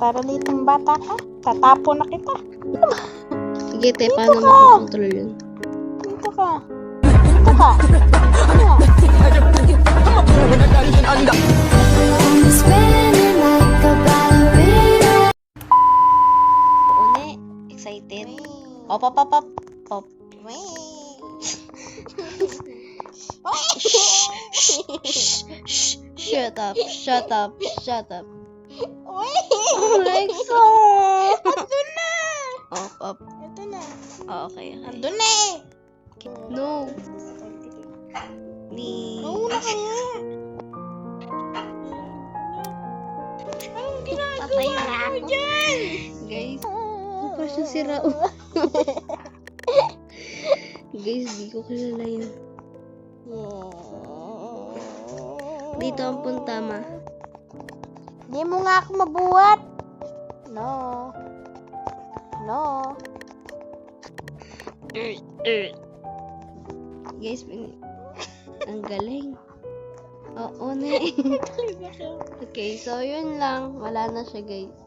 Para litong bata ka. Tatapo na kita. Sige, te, paano makokontrol yun? Dito ka. Dito ka. Une, excited. Op, op, op, op. Op. Shut up, shut up, shut up. Alexa! Ito na. Op, op. Ito na. Oh, okay, okay. Ito na eh. No. Ni... Nauna ka nga. Anong Patay ginagawa na mo ako. dyan? Guys, mukha siya si Raul. Guys, di ko kilala yun. Dito ang punta, ma. Di mo nga ako mabuhat. No. No. Guys, ang galing. Oo, na. Okay, so yun lang. Wala na siya, guys.